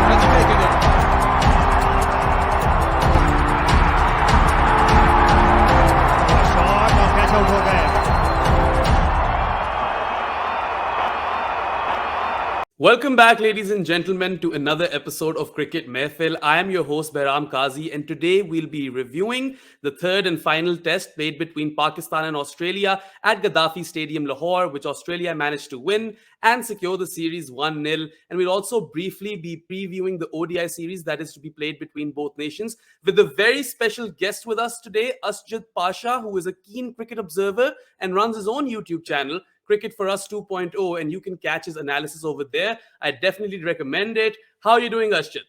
It's taking it. Shot और catch out हो गए. Welcome back, ladies and gentlemen, to another episode of Cricket Mehfil. I am your host, Behram Qazi, and today we'll be reviewing the third and final test played between Pakistan and Australia at Gaddafi Stadium, Lahore, which Australia managed to win and secure the series 1-0. And we'll also briefly be previewing the ODI series that is to be played between both nations with a very special guest with us today, Asjad Pasha, who is a keen cricket observer and runs his own YouTube channel, Cricket for Us 2.0, and you can catch his analysis over there. I definitely recommend it. How are you doing, Asjad?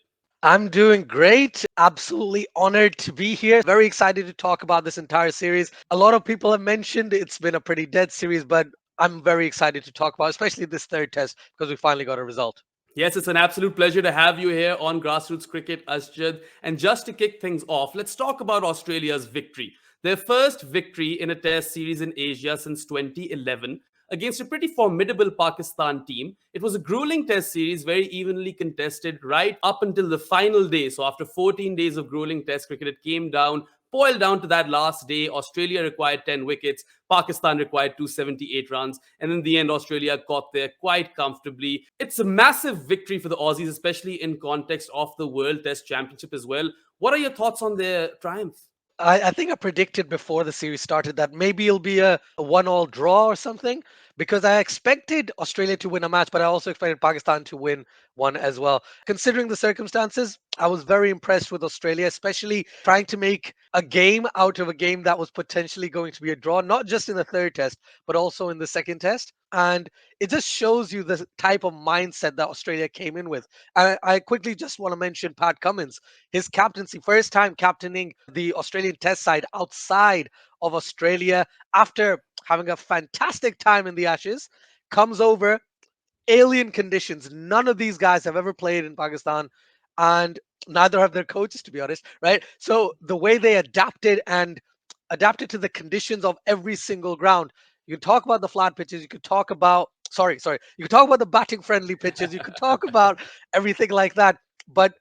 I'm doing great. Absolutely honored to be here. Very excited to talk about this entire series. A lot of people have mentioned it's been a pretty dead series, but I'm very excited to talk about, especially this third test, because we finally got a result. Yes, it's an absolute pleasure to have you here on Grassroots Cricket, Asjad. And just to kick things off, let's talk about Australia's victory. Their first victory in a test series in Asia since 2011 against a pretty formidable Pakistan team. It was a grueling test series, very evenly contested right up until the final day. So after 14 days of grueling test cricket, it came down, boiled down to that last day. Australia required 10 wickets. Pakistan required 278 runs. And in the end, Australia got there quite comfortably. It's a massive victory for the Aussies, especially in context of the World Test Championship as well. What are your thoughts on their triumph? I think I predicted before the series started that maybe it'll be a one-all draw or something because I expected Australia to win a match, but I also expected Pakistan to win one as well. Considering the circumstances, I was very impressed with Australia, especially trying to make a game out of a game that was potentially going to be a draw, not just in the third test, but also in the second test. And it just shows you the type of mindset that Australia came in with. I quickly just want to mention Pat Cummins, his captaincy, first time captaining the Australian test side outside of Australia after having a fantastic time in the Ashes, comes over, alien conditions. None of these guys have ever played in Pakistan, and neither have their coaches, to be honest, right? So the way they adapted to the conditions of every single ground. You can talk about the flat pitches. You could talk about sorry. You could talk about the batting friendly pitches. You could talk about everything like that. But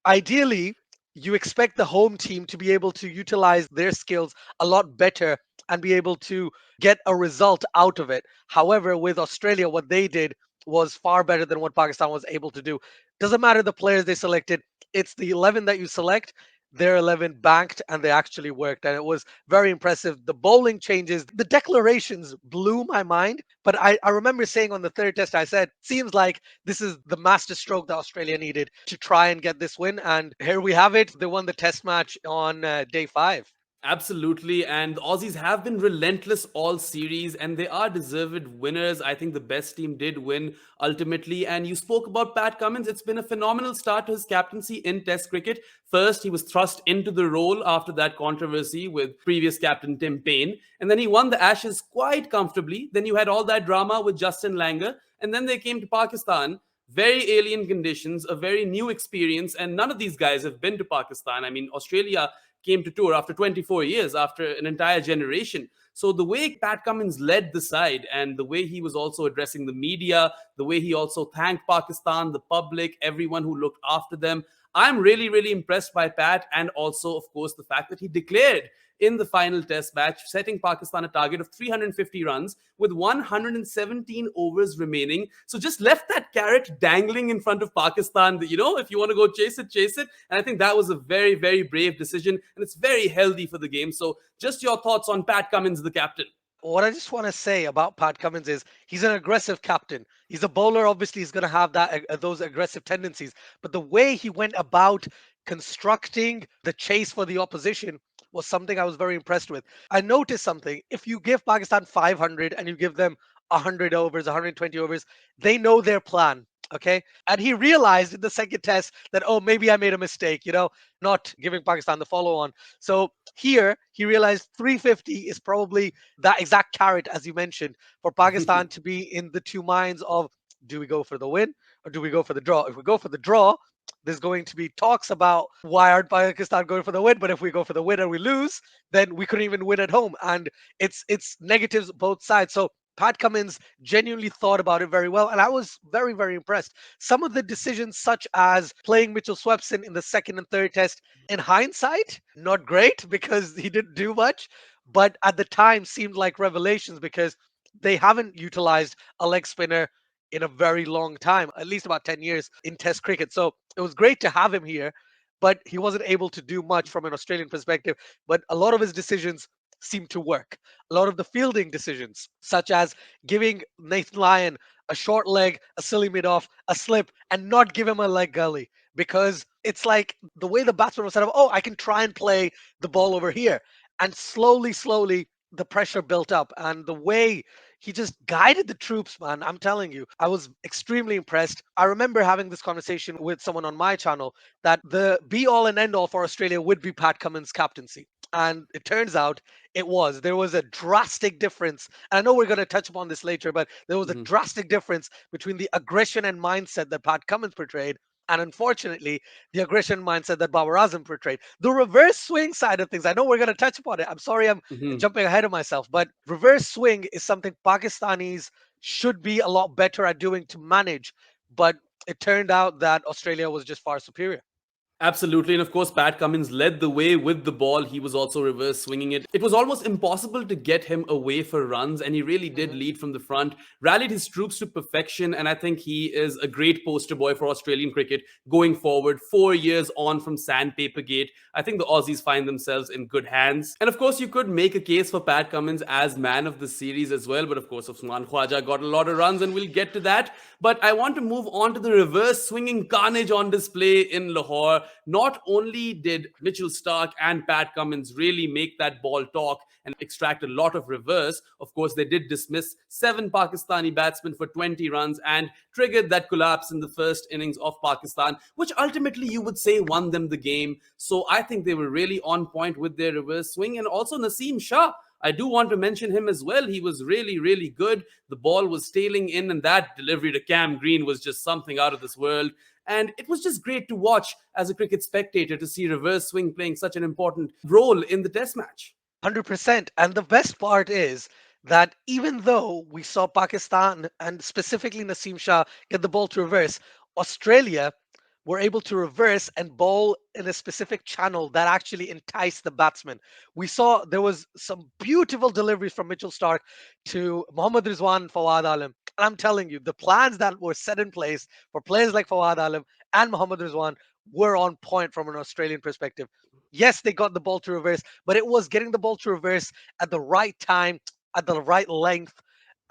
ideally, you expect the home team to be able to utilize their skills a lot better and be able to get a result out of it. However, with Australia, what they did was far better than what Pakistan was able to do. Doesn't matter the players they selected, it's the 11 that you select. Their 11 banked and they actually worked. And it was very impressive. The bowling changes, the declarations blew my mind. But I remember saying on the third test, I said, seems like this is the master stroke that Australia needed to try and get this win. And here we have it. They won the test match on day 5. Absolutely. And the Aussies have been relentless all series and they are deserved winners. I think the best team did win ultimately. And you spoke about Pat Cummins. It's been a phenomenal start to his captaincy in Test cricket. First, he was thrust into the role after that controversy with previous captain Tim Paine. And then he won the Ashes quite comfortably. Then you had all that drama with Justin Langer. And then they came to Pakistan. Very alien conditions, a very new experience. And none of these guys have been to Pakistan. I mean, Australia came to tour after 24 years, after an entire generation. So the way Pat Cummins led the side and the way he was also addressing the media, the way he also thanked Pakistan, the public, everyone who looked after them, I'm really, really impressed by Pat. And also, of course, the fact that he declared in the final test match, setting Pakistan a target of 350 runs with 117 overs remaining. So just left that carrot dangling in front of Pakistan that, if you want to go chase it, chase it. And I think that was a very, very brave decision. And it's very healthy for the game. So just your thoughts on Pat Cummins, the captain. What I just want to say about Pat Cummins is he's an aggressive captain. He's a bowler. Obviously, he's going to have those aggressive tendencies. But the way he went about constructing the chase for the opposition was something I was very impressed with. I noticed something. If you give Pakistan 500 and you give them 100 overs, 120 overs, they know their plan. Okay. And he realized in the second test that, oh, maybe I made a mistake, not giving Pakistan the follow on. So here he realized 350 is probably that exact carrot, as you mentioned, for Pakistan to be in the two minds of, do we go for the win or do we go for the draw? If we go for the draw, there's going to be talks about why aren't Pakistan going for the win? But if we go for the win and we lose, then we couldn't even win at home. And it's negatives both sides. So Pat Cummins genuinely thought about it very well, and I was very, very impressed. Some of the decisions, such as playing Mitchell Swepson in the second and third test, in hindsight, not great because he didn't do much, but at the time seemed like revelations because they haven't utilized a leg spinner in a very long time, at least about 10 years in Test cricket. So it was great to have him here, but he wasn't able to do much from an Australian perspective. But a lot of his decisions seemed to work. A lot of the fielding decisions, such as giving Nathan Lyon a short leg, a silly mid off, a slip, and not give him a leg gully. Because it's like the way the batsman was set up, oh, I can try and play the ball over here. And slowly, slowly, the pressure built up. And the way he just guided the troops, man, I'm telling you, I was extremely impressed. I remember having this conversation with someone on my channel that the be all and end all for Australia would be Pat Cummins' captaincy. And it turns out it was. There was a drastic difference. And I know we're going to touch upon this later, but there was a Mhm. drastic difference between the aggression and mindset that Pat Cummins portrayed and unfortunately, the aggression mindset that Babar Azam portrayed. The reverse swing side of things, I know we're going to touch upon it. I'm sorry I'm Mhm. jumping ahead of myself, but reverse swing is something Pakistanis should be a lot better at doing to manage. But it turned out that Australia was just far superior. Absolutely. And of course, Pat Cummins led the way with the ball. He was also reverse swinging it. It was almost impossible to get him away for runs, and he really did Mhm. lead from the front, rallied his troops to perfection. And I think he is a great poster boy for Australian cricket going forward. 4 years on from Sandpaper Gate, I think the Aussies find themselves in good hands. And of course, you could make a case for Pat Cummins as man of the series as well. But of course, Usman Khawaja got a lot of runs, and we'll get to that. But I want to move on to the reverse swinging carnage on display in Lahore. Not only did Mitchell Starc and Pat Cummins really make that ball talk and extract a lot of reverse, of course, they did dismiss 7 Pakistani batsmen for 20 runs and triggered that collapse in the first innings of Pakistan, which ultimately you would say won them the game. So I think they were really on point with their reverse swing. And also Naseem Shah, I do want to mention him as well. He was really, really good. The ball was tailing in, and that delivery to Cam Green was just something out of this world. And it was just great to watch as a cricket spectator to see reverse swing playing such an important role in the test match. 100%. And the best part is that even though we saw Pakistan and specifically Naseem Shah get the ball to reverse, Australia were able to reverse and bowl in a specific channel that actually enticed the batsman. We saw there was some beautiful deliveries from Mitchell Starc to Mohammad Rizwan and Fawad Alam. And I'm telling you, the plans that were set in place for players like Fawad Alam and Mohammad Rizwan were on point from an Australian perspective. Yes, they got the ball to reverse, but it was getting the ball to reverse at the right time, at the right length,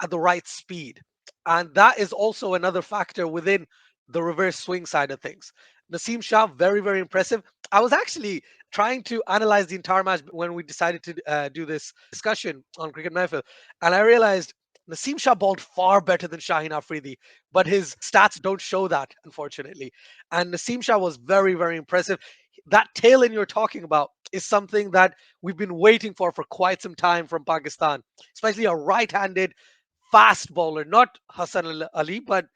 at the right speed. And that is also another factor within the reverse swing side of things. Naseem Shah, very, very impressive. I was actually trying to analyze the entire match when we decided to do this discussion on Cricket Mahfil, and I realized Naseem Shah bowled far better than Shaheen Afridi, but his stats don't show that, unfortunately. And Naseem Shah was very, very impressive. That tail end you're talking about is something that we've been waiting for quite some time from Pakistan, especially a right-handed fast bowler, not Hassan Ali, but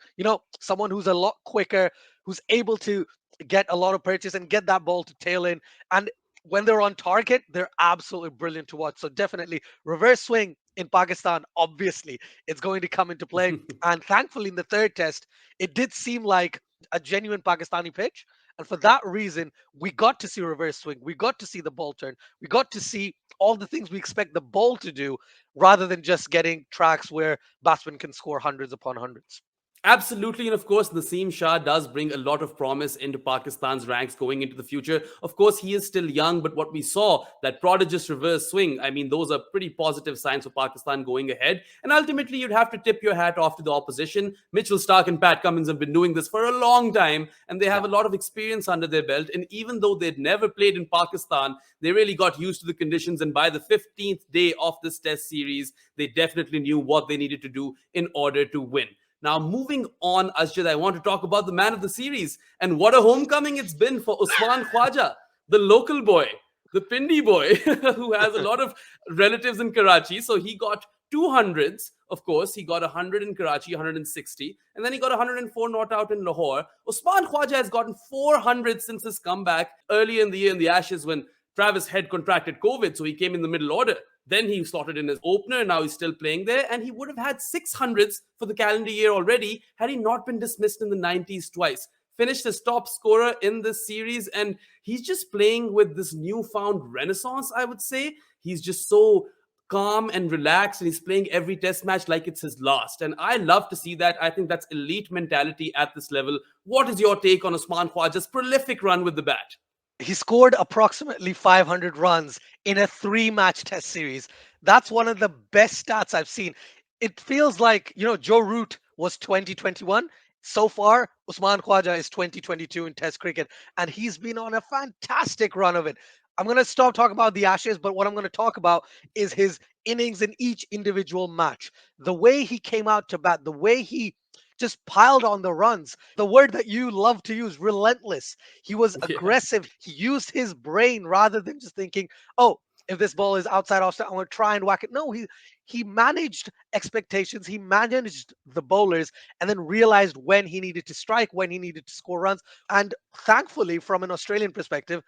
someone who's a lot quicker, who's able to get a lot of purchase and get that ball to tail in. And when they're on target, they're absolutely brilliant to watch. So definitely reverse swing in Pakistan, obviously, it's going to come into play. And thankfully, in the third test, it did seem like a genuine Pakistani pitch. And for that reason, we got to see reverse swing. We got to see the ball turn. We got to see all the things we expect the ball to do rather than just getting tracks where batsmen can score hundreds upon hundreds. Absolutely, and of course, Naseem Shah does bring a lot of promise into Pakistan's ranks going into the future. Of course, he is still young, but what we saw, that prodigious reverse swing, I mean, those are pretty positive signs for Pakistan going ahead. And ultimately, you'd have to tip your hat off to the opposition. Mitchell Starc and Pat Cummins have been doing this for a long time, and they have Yeah. a lot of experience under their belt. And even though they'd never played in Pakistan, they really got used to the conditions. And by the 15th day of this test series, they definitely knew what they needed to do in order to win. Now, moving on, Asjad, I want to talk about the man of the series. And what a homecoming it's been for Usman Khawaja, the local boy, the Pindi boy, who has a lot of relatives in Karachi. So he got 200s, of course. He got 100 in Karachi, 160. And then he got 104 not out in Lahore. Usman Khawaja has gotten 400 since his comeback early in the year in the Ashes when Travis Head contracted COVID. So he came in the middle order. Then he slotted in as opener. Now he's still playing there. And he would have had 600s for the calendar year already had he not been dismissed in the 90s twice. Finished as top scorer in this series. And he's just playing with this newfound renaissance, I would say. He's just so calm and relaxed, and he's playing every test match like it's his last. And I love to see that. I think that's elite mentality at this level. What is your take on Usman Khawaja's prolific run with the bat? He scored approximately 500 runs in a 3 match test series. That's one of the best stats I've seen. It feels like, Joe Root was 2021. So far, Usman Khawaja is 2022 in test cricket, and he's been on a fantastic run of it. I'm going to stop talking about the Ashes, but what I'm going to talk about is his innings in each individual match. The way he came out to bat, the way he just piled on the runs. The word that you love to use, relentless. He was Yeah. aggressive. He used his brain rather than just thinking, oh, if this ball is outside off, I'm going to try and whack it. No, he managed expectations. He managed the bowlers and then realized when he needed to strike, when he needed to score runs. And thankfully, from an Australian perspective,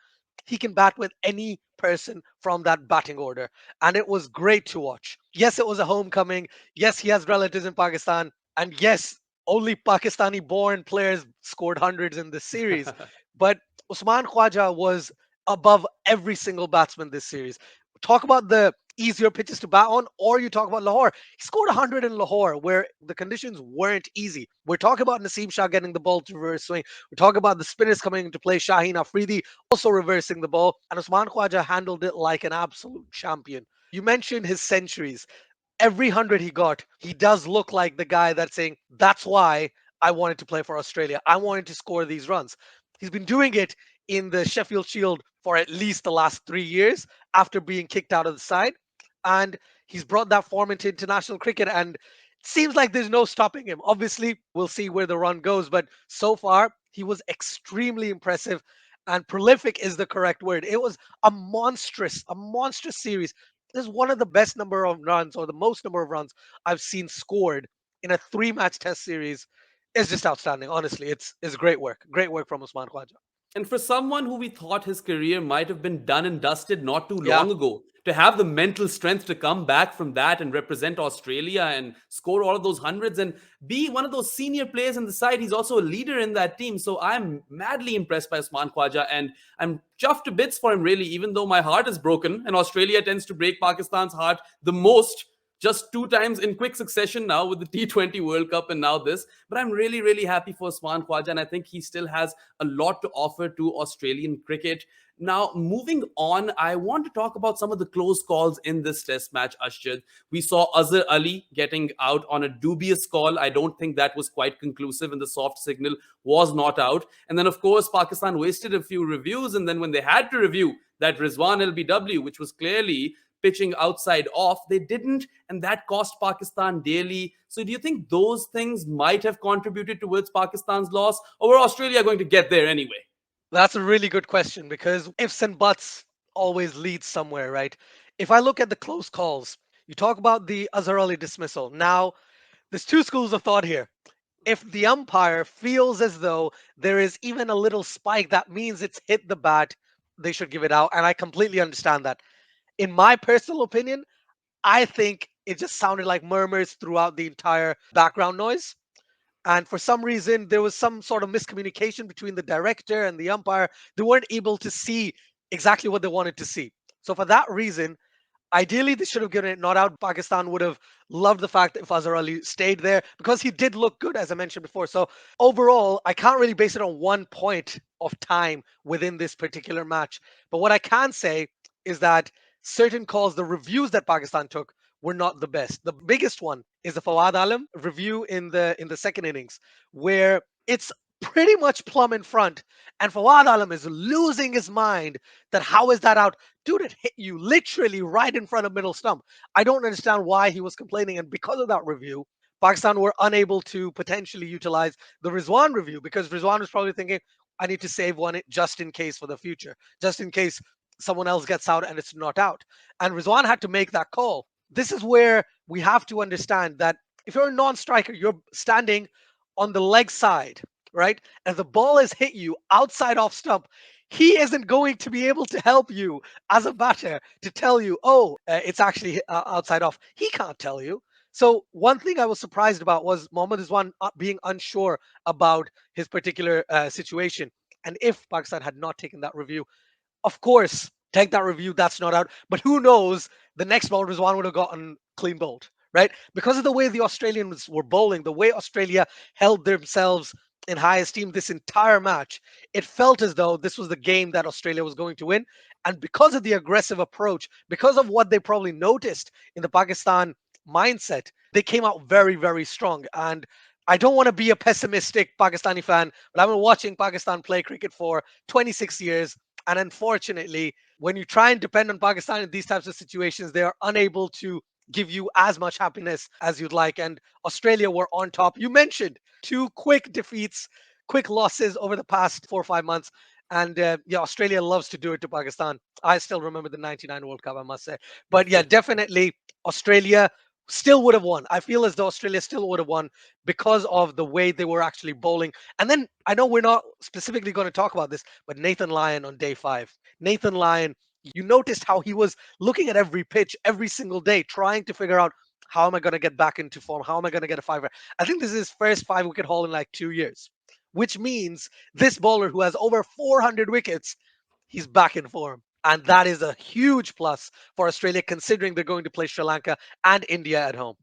he can bat with any person from that batting order. And it was great to watch. Yes, it was a homecoming. Yes, he has relatives in Pakistan. And yes, only Pakistani born players scored hundreds in this series. But Usman Khawaja was above every single batsman this series. Talk about the easier pitches to bat on, or you talk about Lahore. He scored 100 in Lahore, where the conditions weren't easy. We're talking about Naseem Shah getting the ball to reverse swing. We're talking about the spinners coming into play, Shaheen Afridi also reversing the ball, and Usman Khawaja handled it like an absolute champion. You mentioned his centuries. Every 100 he got, he does look like the guy that's saying, that's why I wanted to play for Australia. I wanted to score these runs. He's been doing it in the Sheffield Shield for at least the last 3 years after being kicked out of the side. And he's brought that form into international cricket. And it seems like there's no stopping him. Obviously, we'll see where the run goes. But so far, he was extremely impressive. And prolific is the correct word. It was a monstrous series. This is one of the best number of runs or the most number of runs I've seen scored in a 3 match test series. It's just outstanding. Honestly, it's great work. Great work from Usman Khawaja. And for someone who we thought his career might have been done and dusted not too Yeah, long ago, to have the mental strength to come back from that and represent Australia and score all of those hundreds and be one of those senior players in the side, he's also a leader in that team. So I'm madly impressed by Usman Khawaja, and I'm chuffed to bits for him, really, even though my heart is broken. And Australia tends to break Pakistan's heart the most, just 2 times in quick succession now with the T20 World Cup and now this. But I'm really, really happy for Usman Khawaja, and I think he still has a lot to offer to Australian cricket. Now, moving on, I want to talk about some of the close calls in this test match, Asjad. We saw Azhar Ali getting out on a dubious call. I don't think that was quite conclusive, and the soft signal was not out. And then, of course, Pakistan wasted a few reviews, and then when they had to review that Rizwan LBW, which was clearly pitching outside off, they didn't, and that cost Pakistan dearly. So do you think those things might have contributed towards Pakistan's loss, or were Australia going to get there anyway? that's a really good question because ifs and buts always lead somewhere, right? If I look at the close calls, you talk about the Azhar Ali dismissal. Now, there's two schools of thought here. If the umpire feels as though there is even a little spike, that means it's hit the bat, they should give it out. And I completely understand that. In my personal opinion, I think it just sounded like murmurs throughout the entire background noise. And for some reason, there was some sort of miscommunication between the director and the umpire. They weren't able to see exactly what they wanted to see. So, for that reason, ideally, they should have given it not out. Pakistan would have loved the fact that if Azhar Ali stayed there because he did look good, as I mentioned before. So overall, I can't really base it on one point of time within this particular match. But what I can say is that certain calls, the reviews that Pakistan took, were not the best. The biggest one is the Fawad Alam review in the second innings, where it's pretty much plumb in front, and Fawad Alam is losing his mind that how is that out? Dude, it hit you literally right in front of middle stump. I don't understand why he was complaining. And because of that review, Pakistan were unable to potentially utilize the Rizwan review because Rizwan was probably thinking, I need to save one just in case for the future, just in case someone else gets out and it's not out. And Rizwan had to make that call. This is where we have to understand that if you're a non striker, you're standing on the leg side, right? And the ball has hit you outside off stump, he isn't going to be able to help you as a batter to tell you, oh, it's actually outside off. He can't tell you. So one thing I was surprised about was Mohammad Rizwan being unsure about his particular situation. And if Pakistan had not taken that review, of course, take that review. That's not out. But who knows? The next ball, Rizwan would have gotten clean bowled, right? Because of the way the Australians were bowling, the way Australia held themselves in high esteem this entire match, it felt as though this was the game that Australia was going to win. And because of the aggressive approach, because of what they probably noticed in the Pakistan mindset, they came out very, very strong. And I don't want to be a pessimistic Pakistani fan, but I've been watching Pakistan play cricket for 26 years. And unfortunately, when you try and depend on Pakistan in these types of situations, they are unable to give you as much happiness as you'd like. And Australia were on top. You mentioned two quick defeats, quick losses over the past 4 or 5 months. And yeah, Australia loves to do it to Pakistan. I still remember the 99 World Cup, I must say. But yeah, definitely Australia still would have won. I feel as though Australia still would have won because of the way they were actually bowling. And then I know we're not specifically going to talk about this, but Nathan Lyon on day 5. Nathan Lyon, you noticed how he was looking at every pitch every single day, trying to figure out how am I going to get back into form? How am I going to get a fiver? I think this is his first 5 wicket haul in like 2 years, which means this bowler who has over 400 wickets, he's back in form. And that is a huge plus for Australia, considering they're going to play Sri Lanka and India at home.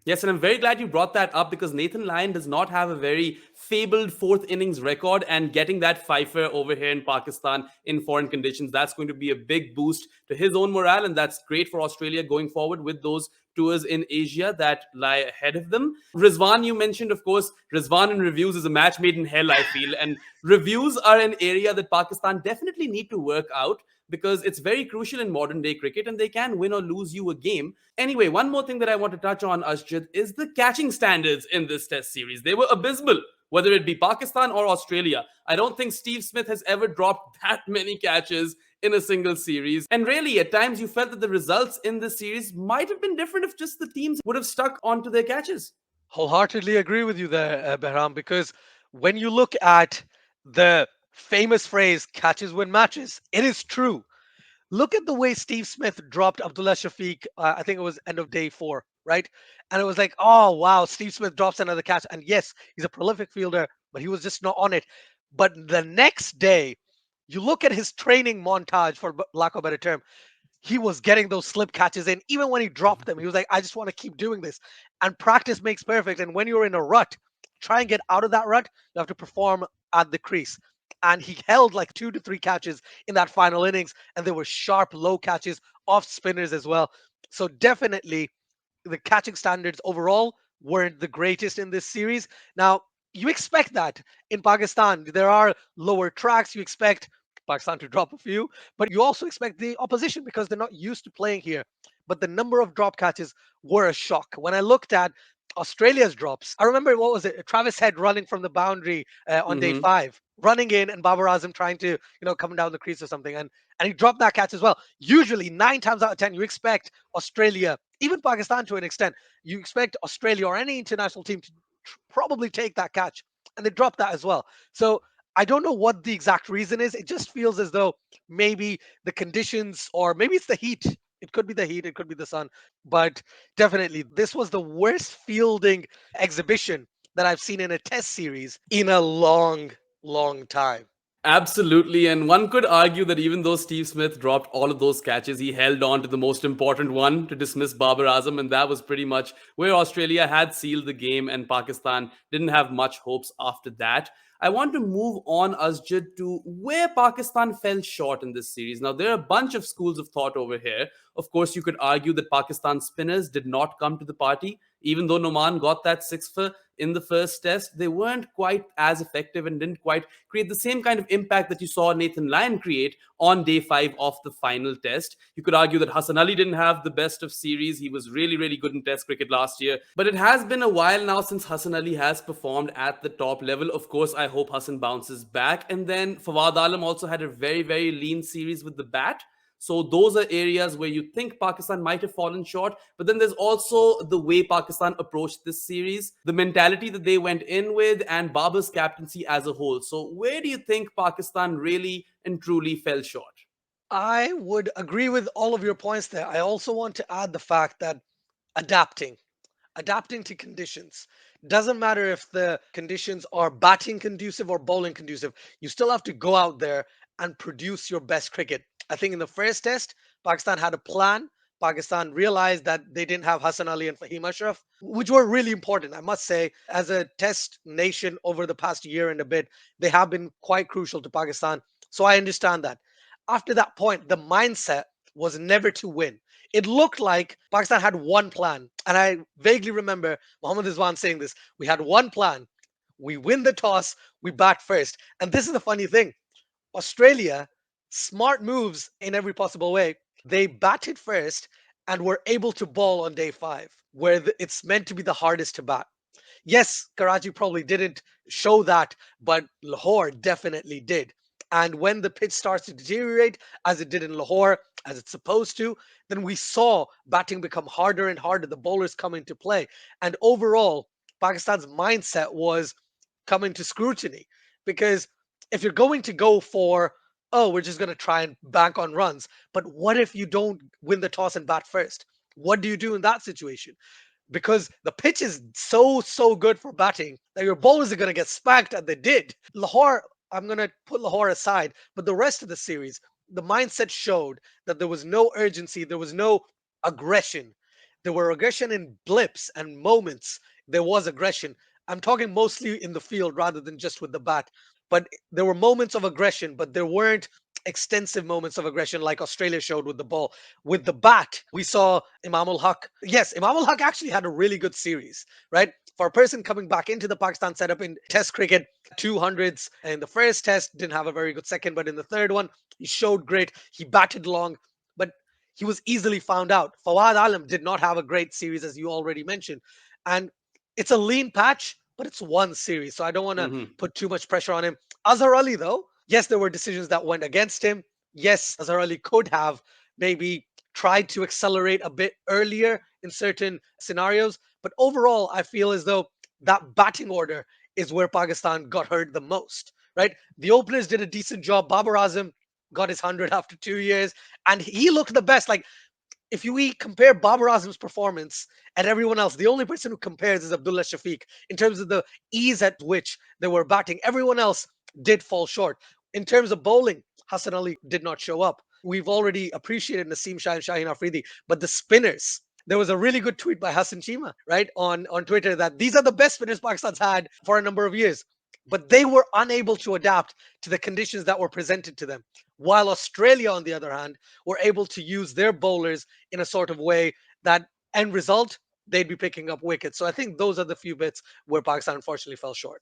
Yes, and I'm very glad you brought that up because Nathan Lyon does not have a very fabled fourth innings record, and getting that fifer over here in Pakistan in foreign conditions, that's going to be a big boost to his own morale, and that's great for Australia going forward with those tours in Asia that lie ahead of them. Rizwan, you mentioned, of course, Rizwan in reviews is a match made in hell, I feel, and reviews are an area that Pakistan definitely need to work out because it's very crucial in modern day cricket and they can win or lose you a game. Anyway, one more thing that I want to touch on, Asjad, is the catching standards in this test series. They were abysmal, whether it be Pakistan or Australia. I don't think Steve Smith has ever dropped that many catches in a single series. And really, at times you felt that the results in this series might have been different if just the teams would have stuck onto their catches. Wholeheartedly agree with you there, Behram, because when you look at the famous phrase, catches win matches, it is true. Look at the way Steve Smith dropped Abdullah Shafiq. I think it was end of day 4, right? And it was like, oh, wow, Steve Smith drops another catch. And yes, he's a prolific fielder, but he was just not on it. But the next day, you look at his training montage, for lack of a better term, he was getting those slip catches in. Even when he dropped them, he was like, I just want to keep doing this. And practice makes perfect. And when you're in a rut, try and get out of that rut, you have to perform at the crease. And he held like 2 to 3 catches in that final innings. And there were sharp, low catches off spinners as well. So definitely the catching standards overall weren't the greatest in this series. Now, you expect that in Pakistan. There are lower tracks. You expect Pakistan to drop a few, but you also expect the opposition because they're not used to playing here. But the number of drop catches were a shock. When I looked at Australia's drops, I remember what was it? Travis Head running from the boundary on day Mm-hmm. 5, running in, and Babar Azam trying to, coming down the crease or something, and he dropped that catch as well. Usually, 9 times out of 10, you expect Australia, even Pakistan to an extent, you expect Australia or any international team to probably take that catch, and they dropped that as well. So I don't know what the exact reason is. It just feels as though maybe the conditions, or maybe it's the heat. It could be the heat, it could be the sun, but definitely this was the worst fielding exhibition that I've seen in a test series in a long, long time. Absolutely. And one could argue that even though Steve Smith dropped all of those catches, he held on to the most important one to dismiss Babar Azam. And that was pretty much where Australia had sealed the game, and Pakistan didn't have much hopes after that. I want to move on, Asjad, to where Pakistan fell short in this series. Now, there are a bunch of schools of thought over here. Of course, you could argue that Pakistan spinners did not come to the party. Even though Noman got that six for in the first test, they weren't quite as effective and didn't quite create the same kind of impact that you saw Nathan Lyon create on day 5 of the final test. You could argue that Hassan Ali didn't have the best of series. He was really, really good in test cricket last year. But it has been a while now since Hassan Ali has performed at the top level. Of course, I hope Hassan bounces back. And then Fawad Alam also had a very, very lean series with the bat. So those are areas where you think Pakistan might have fallen short. But then there's also the way Pakistan approached this series, the mentality that they went in with, and Babar's captaincy as a whole. So where do you think Pakistan really and truly fell short? I would agree with all of your points there. I also want to add the fact that adapting adapting to conditions. Doesn't matter if the conditions are batting conducive or bowling conducive. You still have to go out there and produce your best cricket. I think in the first test, Pakistan had a plan. Pakistan realized that they didn't have Hassan Ali and Fahim Ashraf, which were really important. I must say, as a test nation over the past year and a bit, they have been quite crucial to Pakistan. So I understand that. After that point, the mindset was never to win. It looked like Pakistan had one plan. And I vaguely remember Mohammad Rizwan saying this. We had one plan. We win the toss, we bat first. And this is the funny thing. Australia, smart moves in every possible way. They batted first and were able to bowl on day five, where it's meant to be the hardest to bat. Yes, Karachi probably didn't show that, but Lahore definitely did. And when the pitch starts to deteriorate, as it did in Lahore, as it's supposed to, then we saw batting become harder and harder, the bowlers come into play. And overall, Pakistan's mindset was come into scrutiny because if you're going to go for, oh, we're just going to try and bank on runs, but what if you don't win the toss and bat first? What do you do in that situation? Because the pitch is so good for batting that your bowlers are going to get spanked, and they did. Lahore, I'm going to put Lahore aside, but the rest of the series, the mindset showed that there was no urgency, there was no aggression. There were aggression in blips and moments. There was aggression. I'm talking mostly in the field rather than just with the bat. But there were moments of aggression, but there weren't extensive moments of aggression like Australia showed with the ball. With the bat, we saw Imam ul Haq. Yes, Imam ul Haq actually had a really good series, right? For a person coming back into the Pakistan setup in Test cricket, 200s in the first test, didn't have a very good second, but in the third one, he showed great. He batted long, but he was easily found out. Fawad Alam did not have a great series, as you already mentioned. And it's a lean patch, but it's one series, so I don't want to Mhm. put too much pressure on him. Azhar Ali, though, yes, there were decisions that went against him. Yes, Azhar Ali could have maybe tried to accelerate a bit earlier in certain scenarios. But overall, I feel as though that batting order is where Pakistan got hurt the most, right? The openers did a decent job. Babar Azam got his 100 after 2 years, and he looked the best. Like, if we compare Babar Azam's performance and everyone else, the only person who compares is Abdullah Shafiq in terms of the ease at which they were batting. Everyone else did fall short. In terms of bowling, Hassan Ali did not show up. We've already appreciated Naseem Shah and Shaheen Afridi, but the spinners, there was a really good tweet by Hassan Chima, right, on Twitter that these are the best spinners Pakistan's had for a number of years. But they were unable to adapt to the conditions that were presented to them. While Australia, on the other hand, were able to use their bowlers in a sort of way that end result, they'd be picking up wickets. So I think those are the few bits where Pakistan unfortunately fell short.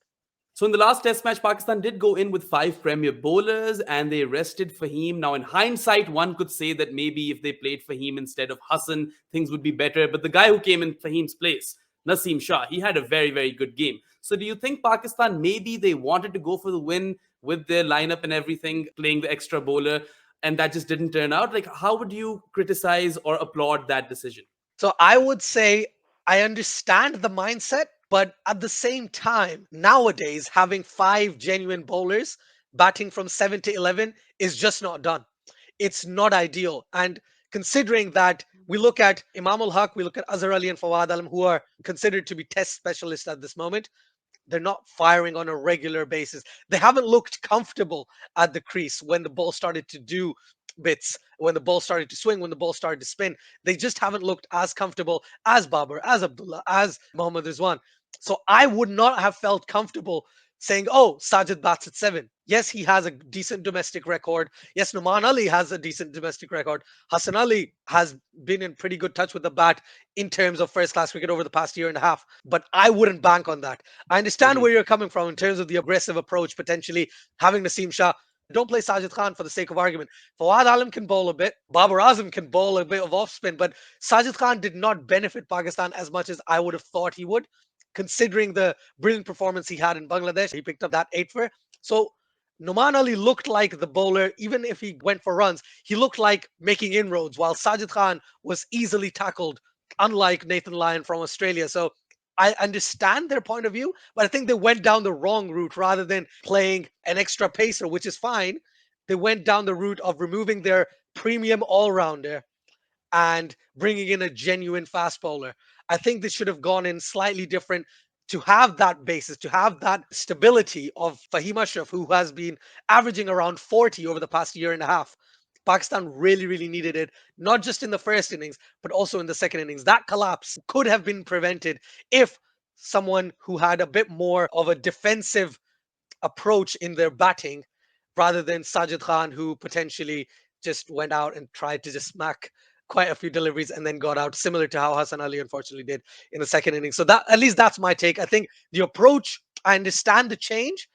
So in the last test match, Pakistan did go in with five premier bowlers and they rested Fahim. Now, in hindsight, one could say that maybe if they played Fahim instead of Hassan, things would be better. But the guy who came in Fahim's place, Naseem Shah, he had a very, very good game. So do you think Pakistan, maybe they wanted to go for the win with their lineup and everything, playing the extra bowler, and that just didn't turn out? Like, how would you criticize or applaud that decision? So I would say I understand the mindset, but at the same time, nowadays, having five genuine bowlers batting from 7 to 11 is just not done. It's not ideal. And considering that we look at Imam ul Haq, we look at Azhar Ali and Fawad Alam, who are considered to be test specialists at this moment, they're not firing on a regular basis. They haven't looked comfortable at the crease when the ball started to do bits, when the ball started to swing, when the ball started to spin. They just haven't looked as comfortable as Babar, as Abdullah, as Mohammad Rizwan. So I would not have felt comfortable saying, oh, Sajid bats at seven. Yes, he has a decent domestic record. Yes, Numan Ali has a decent domestic record. Hassan Ali has been in pretty good touch with the bat in terms of first class cricket over the past year and a half. But I wouldn't bank on that. I understand Mhm. where you're coming from in terms of the aggressive approach, potentially having Naseem Shah. Don't play Sajid Khan for the sake of argument. Fawad Alam can bowl a bit. Babar Azam can bowl a bit of off spin, but Sajid Khan did not benefit Pakistan as much as I would have thought he would, considering the brilliant performance he had in Bangladesh. He picked up that eight for. So Noman Ali looked like the bowler, even if he went for runs, he looked like making inroads, while Sajid Khan was easily tackled, unlike Nathan Lyon from Australia. So I understand their point of view, but I think they went down the wrong route rather than playing an extra pacer, which is fine. They went down the route of removing their premium all rounder and bringing in a genuine fast bowler. I think this should have gone in slightly different to have that basis, to have that stability of Fahim Ashraf, who has been averaging around 40 over the past year and a half. Pakistan really, really needed it, not just in the first innings, but also in the second innings. That collapse could have been prevented if someone who had a bit more of a defensive approach in their batting rather than Sajid Khan, who potentially just went out and tried to just smack quite a few deliveries and then got out, similar to how Hassan Ali unfortunately did in the second inning. So that, at least that's my take. I think the approach, I understand the change,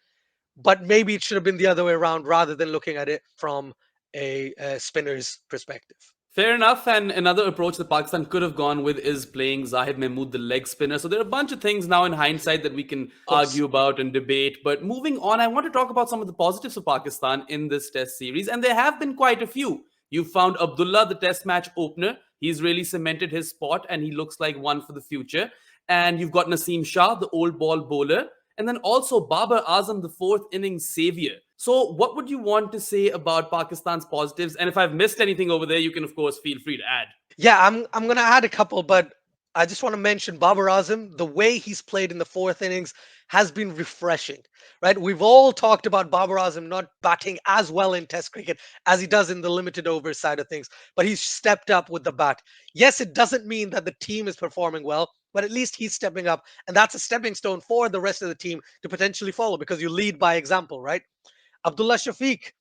but maybe it should have been the other way around rather than looking at it from a spinner's perspective. Fair enough. And another approach that Pakistan could have gone with is playing Zahid Mahmood, the leg spinner. So there are a bunch of things now in hindsight that we can Of course. argue about and debate. But moving on, I want to talk about some of the positives of Pakistan in this test series. And there have been quite a few. You found Abdullah, the test match opener. He's really cemented his spot and he looks like one for the future. And you've got Naseem Shah, the old ball bowler. And then also Babar Azam, the fourth innings savior. So, what would you want to say about Pakistan's positives? And if I've missed anything over there, you can, of course, feel free to add. Yeah, I'm gonna add a couple, but I just want to mention Babar Azam. The way he's played in the fourth innings has been refreshing, right? We've all talked about Babar Azam not batting as well in Test cricket as he does in the limited over side of things, but he's stepped up with the bat. Yes, it doesn't mean that the team is performing well, but at least he's stepping up, and that's a stepping stone for the rest of the team to potentially follow because you lead by example, right? Abdullah Shafiq,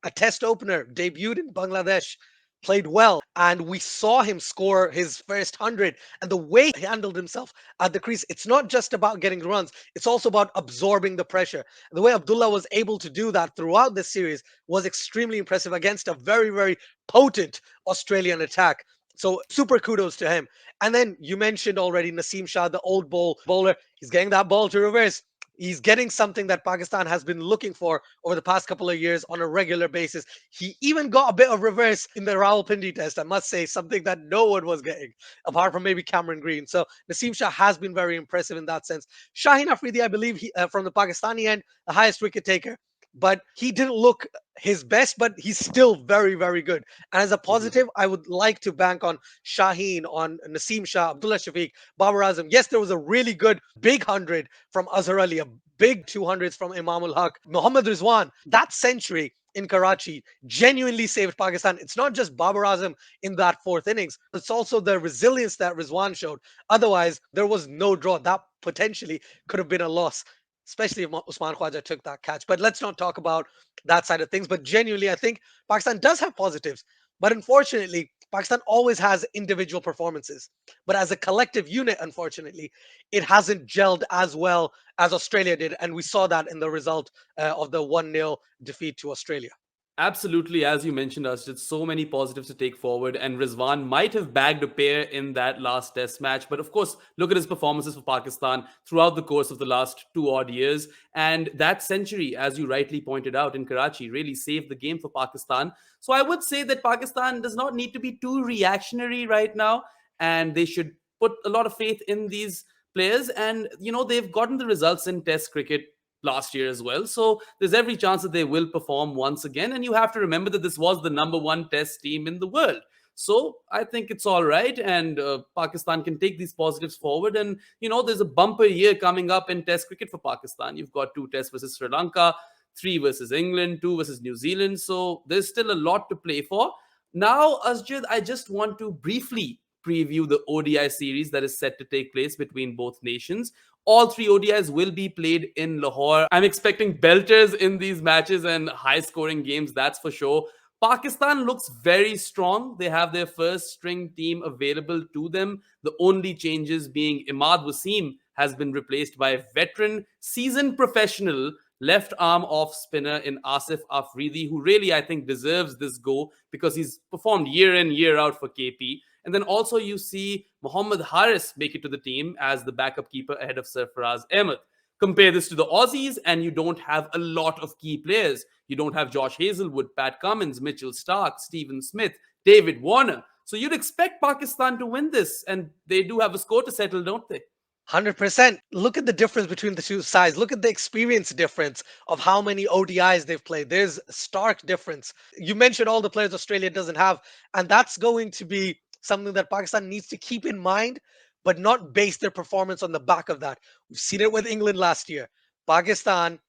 a test opener, debuted in Bangladesh, played well, and we saw him score his first 100. And the way he handled himself at the crease, it's not just about getting runs, it's also about absorbing the pressure. The way Abdullah was able to do that throughout this series was extremely impressive against a very, very potent Australian attack. So super kudos to him. And then you mentioned already Naseem Shah, the old bowler. He's getting that ball to reverse. He's getting something that Pakistan has been looking for over the past couple of years on a regular basis. He even got a bit of reverse in the Rawalpindi test, I must say, something that no one was getting, apart from maybe Cameron Green. So Naseem Shah has been very impressive in that sense. Shaheen Afridi, I believe, from the Pakistani end, the highest wicket taker. But he didn't look his best, but he's still very, very good. And as a Mhm. positive, I would like to bank on Shaheen, on Naseem Shah, Abdullah Shafiq, Babar Azam. Yes, there was a really good big 100 from Azhar Ali, a big 200s from Imam ul Haq, Mohammad Rizwan. That century in Karachi genuinely saved Pakistan. It's not just Babar Azam in that fourth innings, it's also the resilience that Rizwan showed. Otherwise, there was no draw. That potentially could have been a loss, especially if Usman Khawaja took that catch. But let's not talk about that side of things. But genuinely, I think Pakistan does have positives. But unfortunately, Pakistan always has individual performances. But as a collective unit, unfortunately, it hasn't gelled as well as Australia did. And we saw that in the result of the 1-0 defeat to Australia. Absolutely, as you mentioned, us, just so many positives to take forward. And Rizwan might have bagged a pair in that last test match. But of course, look at his performances for Pakistan throughout the course of the last 2 odd years. And that century, as you rightly pointed out in Karachi, really saved the game for Pakistan. So I would say that Pakistan does not need to be too reactionary right now. And they should put a lot of faith in these players. And, they've gotten the results in Test cricket last year as well. So there's every chance that they will perform once again. And you have to remember that this was the number one test team in the world. So I think it's all right. And Pakistan can take these positives forward. And, there's a bumper year coming up in test cricket for Pakistan. You've got two tests versus Sri Lanka, three versus England, two versus New Zealand. So there's still a lot to play for. Now, Asjad, I just want to briefly preview the ODI series that is set to take place between both nations. All three ODIs will be played in Lahore. I'm expecting belters in these matches and high scoring games, that's for sure. Pakistan looks very strong. They have their first string team available to them. The only changes being Imad Wasim has been replaced by a veteran, seasoned professional left arm off spinner in Asif Afridi, who really, I think, deserves this go because he's performed year in, year out for KP. And then also you see Mohammad Haris make it to the team as the backup keeper ahead of Sarfaraz Ahmed. Compare this to the Aussies, and you don't have a lot of key players. You don't have Josh Hazelwood, Pat Cummins, Mitchell Stark, Stephen Smith, David Warner. So you'd expect Pakistan to win this, and they do have a score to settle, don't they? 100%. Look at the difference between the two sides. Look at the experience difference of how many ODIs they've played. There's a stark difference. You mentioned all the players Australia doesn't have, and that's going to be something that Pakistan needs to keep in mind, but not base their performance on the back of that. We've seen it with England last year. Pakistan,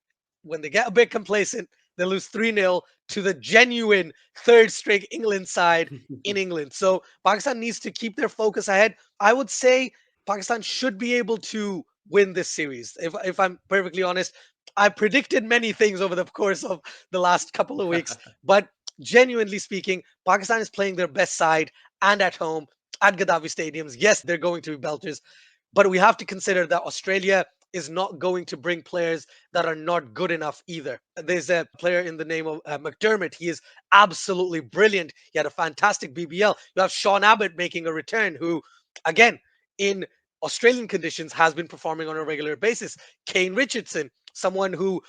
when they get a bit complacent, they lose 3-0 to the genuine third straight England side in England. So Pakistan needs to keep their focus ahead. I would say Pakistan should be able to win this series. If I'm perfectly honest, I predicted many things over the course of the last couple of weeks, but genuinely speaking, Pakistan is playing their best side and at home at Gaddafi stadiums. Yes, they're going to be belters, but we have to consider that Australia is not going to bring players that are not good enough either. There's a player in the name of McDermott. He is absolutely brilliant. He had a fantastic BBL. You have Sean Abbott making a return, who, again, in Australian conditions, has been performing on a regular basis. Kane Richardson, someone who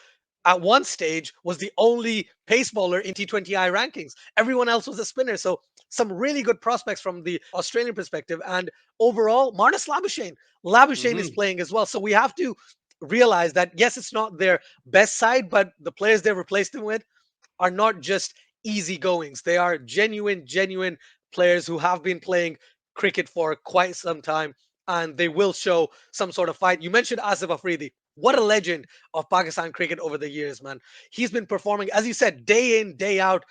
at one stage was the only pace bowler in T20I rankings. Everyone else was a spinner. So some really good prospects from the Australian perspective. And overall, Marnus Labuschagne. Labuschagne is Mhm. playing as well. So we have to realize that, yes, it's not their best side, but the players they replaced them with are not just easy goings. They are genuine players who have been playing cricket for quite some time, and they will show some sort of fight. You mentioned Asif Afridi. What a legend of Pakistan cricket over the years, man. He's been performing, as you said, day in, day out.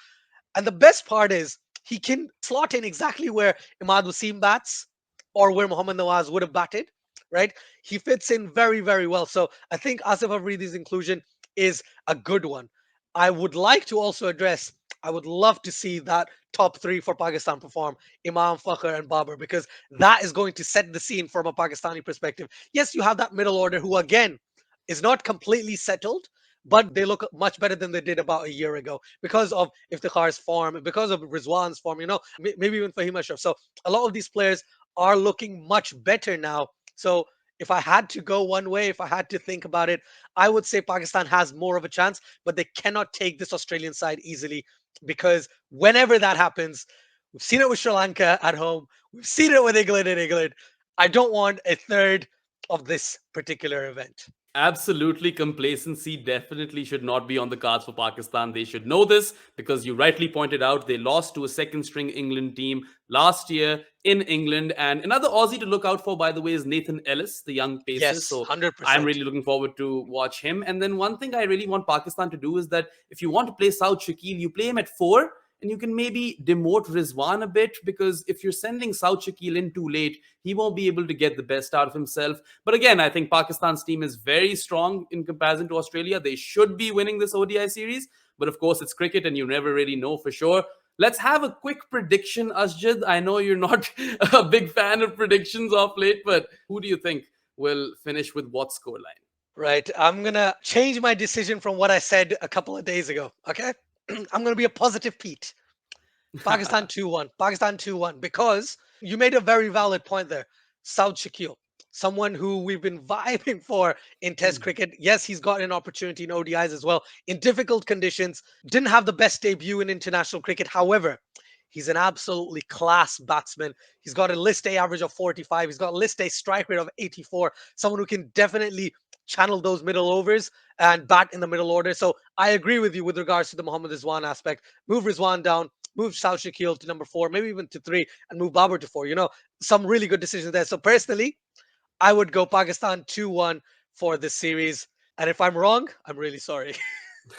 And the best part is he can slot in exactly where Imad Wasim bats or where Muhammad Nawaz would have batted, right? He fits in very, very well. So I think Asif Afridi's inclusion is a good one. I would like to also address, I would love to see that top three for Pakistan perform, Imam, Fakhr, and Babar, because that is going to set the scene from a Pakistani perspective. Yes, you have that middle order who, again, is not completely settled, but they look much better than they did about a year ago because of Iftikhar's form, because of Rizwan's form, maybe even Fahim Ashraf. So a lot of these players are looking much better now. So if I had to go one way, if I had to think about it, I would say Pakistan has more of a chance, but they cannot take this Australian side easily because whenever that happens, we've seen it with Sri Lanka at home, we've seen it with England in England. I don't want a third of this particular event. Absolutely, complacency definitely should not be on the cards for Pakistan. They should know this because you rightly pointed out they lost to a second string England team last year in England. And another Aussie to look out for, by the way, is Nathan Ellis, the young pacer. Yes, So I'm 100%. really looking forward to watch him. And then one thing I really want Pakistan to do is that if you want to play South Shakil, you play him at four and you can maybe demote Rizwan a bit because if you're sending South Shakil in too late, he won't be able to get the best out of himself. But again, I think Pakistan's team is very strong in comparison to Australia. They should be winning this ODI series. But of course, it's cricket and you never really know for sure. Let's have a quick prediction, Asjad. I know you're not a big fan of predictions off late, but who do you think will finish with what scoreline? Right. I'm going to change my decision from what I said a couple of days ago. Okay. I'm going to be a positive Pete. Pakistan 2-1. Pakistan 2-1. Because you made a very valid point there. Saud Shakil, someone who we've been vibing for in Test cricket. Yes, he's got an opportunity in ODIs as well. In difficult conditions, didn't have the best debut in international cricket. However, he's an absolutely class batsman. He's got a list A average of 45. He's got a list A strike rate of 84. Someone who can definitely channel those middle overs and bat in the middle order. So I agree with you with regards to the Mohammad Rizwan aspect. Move Rizwan down, move South Shakil to number four, maybe even to three, and move Babar to four. Some really good decisions there. So personally, I would go Pakistan 2-1 for this series. And if I'm wrong, I'm really sorry.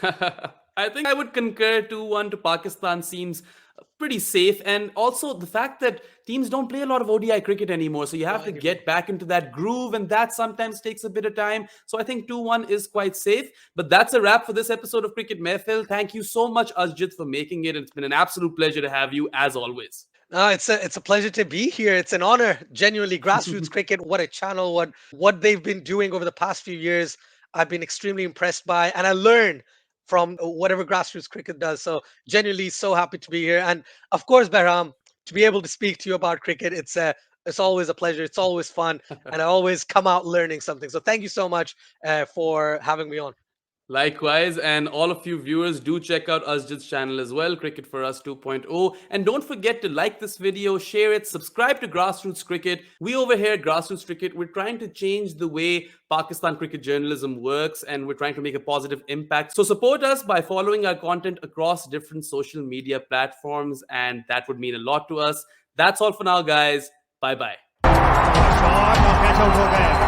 I think I would concur 2-1 to Pakistan seems pretty safe. And also the fact that teams don't play a lot of ODI cricket anymore. So you have Not to anymore. get back into that groove, and that sometimes takes a bit of time. So I think 2-1 is quite safe. But that's a wrap for this episode of Cricket Mehfil. Thank you so much, Asjit, for making it. It's been an absolute pleasure to have you, as always. No, it's a pleasure to be here. It's an honor. Genuinely, grassroots cricket. What a channel. What they've been doing over the past few years. I've been extremely impressed by, and I learn from whatever grassroots cricket does. So genuinely, so happy to be here. And of course, Behram, to be able to speak to you about cricket, it's a It's always a pleasure. It's always fun. And I always come out learning something. So thank you so much for having me on. Likewise, and all of you viewers, do check out Asjad's channel as well, Cricket for Us 2.0. And don't forget to like this video, share it, subscribe to Grassroots Cricket. We over here at Grassroots Cricket, we're trying to change the way Pakistan cricket journalism works, and we're trying to make a positive impact. So support us by following our content across different social media platforms, and that would mean a lot to us. That's all for now, guys. Bye-bye. Shot और catch out हो गए